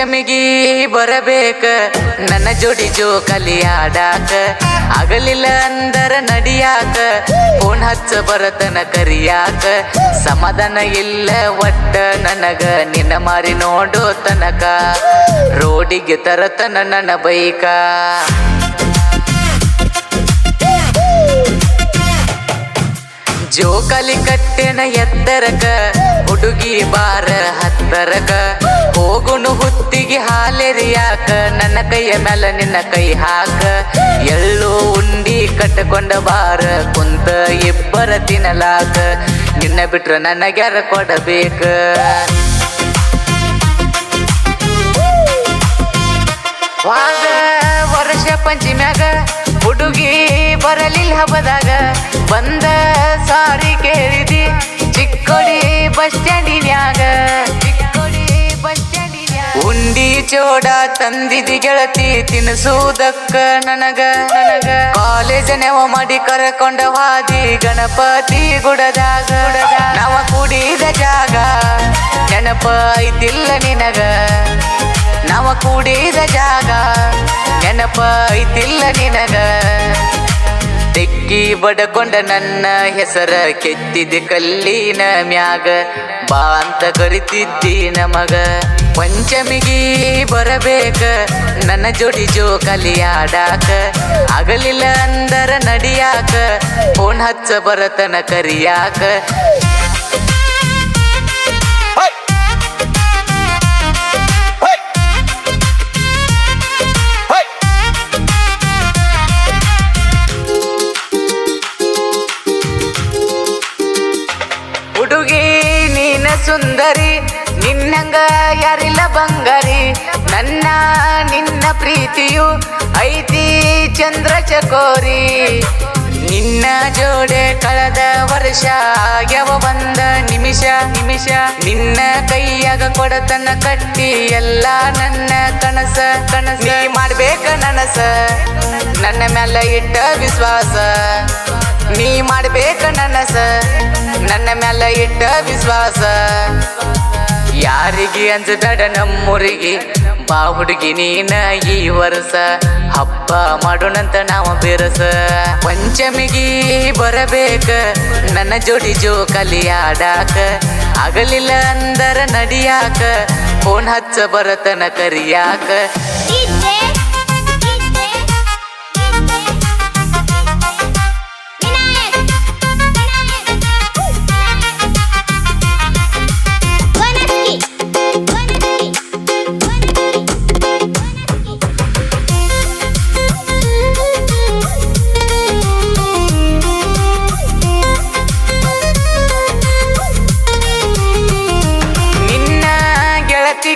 ಪಂಚಮಿಗಿ ಬರಬೇಕ ನನ್ನ ಜೋಡಿ ಜೋಕಾಲಿ ಆಡಾಕ ಆಗಲಿಲ್ಲ ಅಂದರ ನಡಿಯಾಕ ಫೋನ್ ಹಚ್ಚ ಬರತನ ಕರಿಯಾಕ ಸಮಾಧಾನ ಇಲ್ಲ ಒಟ್ಟ ನನಗ ನಿನ್ನ ಮಾರಿ ನೋಡೋ ತನಕ ರೋಡಿಗೆ ತರತನ ನನ್ನ ಬೈಕ ಜೋಕಾಲಿ ಕಟ್ಟೆನ ಎತ್ತರಕ ಹುಡುಗಿ ಬಾರ ಹತ್ತರಕ ಹೋಗುನು ಹುತ್ತಿಗೆ ಹಾಲೆರಿಯಾಕ ನನ್ನ ಕೈಯ ಮೇಲೆ ನಿನ್ನ ಕೈ ಹಾಕ ಎಳ್ಳು ಉಂಡಿ ಕಟ್ಟಕೊಂಡ ಬಾರ ಕುಂತ ಇಬ್ಬರ ತಿನ್ನಲಾಕ ನಿನ್ನ ಬಿಟ್ರ ನನಗ್ಯಾರ ಕೊಡಬೇಕ ವಾದ ವರ್ಷ ಪಂಚಮ್ಯಾಗ ಹುಡುಗಿ ಬರಲಿಲ್ಲ ಹಬ್ಬದಾಗ ಬಂದ ಸಾರಿ ಕೇಳಿದಿ ಚಿಕ್ಕೋಡಿ ಬಸ್ ಸ್ಟ್ಯಾಂಡಿನ್ಯಾಗ ಉಂಡಿ ಚೋಡ ತಂದಿದಿ ಗೆಳತಿ ತಿನ್ನಿಸುವುದಕ್ಕ ನನಗ ಕಾಲೇಜ್ ನೆವ ಮಾಡಿ ಕರ್ಕೊಂಡ ಹಾದಿ ಗಣಪತಿ ಗುಡದಾಗ ನಾವ ಕೂಡಿದ ಜಾಗ ನೆನಪ ಐತಿಲ್ಲ ನಿನಗ ನಾವ ಕೂಡಿದ ಜಾಗ ನೆನಪ ಐತಿಲ್ಲ ನಿನಗ ತೆಕ್ಕಿ ಬಡಕೊಂಡ ನನ್ನ ಹೆಸರ ಕೆತ್ತಿದೆ ಕಲ್ಲಿನ ಮ್ಯಾಗ ಬಾ ಅಂತ ಕರಿತಿದ್ದಿ ನಮಗ ಪಂಚಮಿಗಿ ಬರಬೇಕ ನನ್ನ ಜೋಡಿ ಜೋಕಾಲಿ ಆಡಾಕ ಆಗಲಿಲ್ಲ ಅಂದರ ನಡಿಯಾಕ ಫೋನ್ ಹಚ್ಚ ಬರತನ ಕರಿಯಾಕ ಹುಡುಗಿ ನೀನ ಸುಂದರಿ ನಿನ್ನಂಗ ಯಾರಿಲ್ಲ ಬಂಗಾರಿ ನನ್ನ ನಿನ್ನ ಪ್ರೀತಿಯು ಐತಿ ಚಂದ್ರ ಚಕೋರಿ ನಿನ್ನ ಜೋಡೆ ಕಳೆದ ವರ್ಷ ಆಗ್ಯವ ಬಂದ ನಿಮಿಷ ನಿನ್ನ ಕೈಯಾಗ ಕೊಡತನ ಕಟ್ಟಿ ಎಲ್ಲ ನನ್ನ ಕನಸ ನೀ ಮಾಡ್ಬೇಕ ನನಸ ನನ್ನ ಮ್ಯಾಲ ಇಟ್ಟ ವಿಶ್ವಾಸ ನೀ ಮಾಡ್ಬೇಕ ನನಸ ನನ್ನ ಮ್ಯಾಲ ಇಟ್ಟ ವಿಶ್ವಾಸ ಯಾರಿಗೆ ಅಂಜಬೇಡ ನಮ್ಮೂರಿಗೆ ಬಾ ಹುಡುಗಿ ನೀನ ಈ ವರ್ಷ ಹಬ್ಬ ಮಾಡೋಣಂತ ನಾವು ಬೆರಸ ಪಂಚಮಿಗಿ ಬರಬೇಕ ನನ್ನ ಜೋಡಿ ಜೋಕಾಲಿ ಆಡಾಕ ಆಗಲಿಲ್ಲ ಅಂದರ ನಡಿಯಾಕ ಫೋನ್ ಹಚ್ಚ ಬರತನ ಕರಿಯಾಕ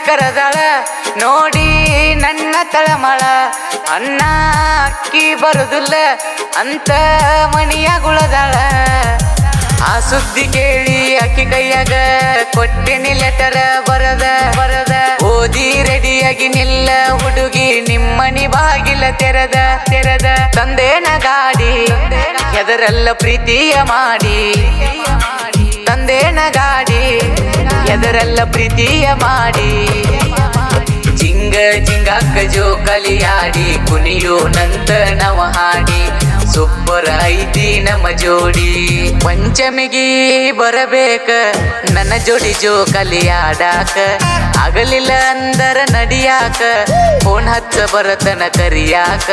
ಕರದಳ ನೋಡಿ ನನ್ನ ತಳಮಳ ಅನ್ನ ಅಕ್ಕಿ ಬರುದಿಲ್ಲ ಅಂತ ಮಣಿಯಾಗುಳದಳ ಆ ಸುದ್ದಿ ಕೇಳಿ ಅಕ್ಕಿ ಕೈಯಾಗ ಕೊಟ್ಟಿನಿ ಲೆಟರ್ ಬರದ ಓದಿ ರೆಡಿಯಾಗಿ ನಿಲ್ಲ ಹುಡುಗಿ ನಿಮ್ಮನಿ ಬಾಗಿಲ ತೆರದ ತಂದೇನ ಗಾಡಿ ಎದರೆಲ್ಲ ಪ್ರೀತಿಯ ಮಾಡಿ ತಂದೇನ ಗಾಡಿ ಎದರೆಲ್ಲ ಪ್ರೀತಿಯ ಮಾಡಿ ಜಿಂಗಾಕ ಜೋಕಾಲಿ ಆಡಿ ಕುಣಿಯೋ ನಂತ ನವ ಹಾಡಿ ಸೂಪರ್ ಐತಿ ನಮ್ಮ ಜೋಡಿ ಪಂಚಮಿಗಿ ಬರಬೇಕ ನನ್ನ ಜೋಡಿ ಜೋಕಾಲಿ ಆಡಾಕ ಆಗಲಿಲ್ಲ ಅಂದರ ನಡಿಯಾಕ ಫೋನ್ ಹಚ್ಚ ಬರತನ ಕರಿಯಾಕ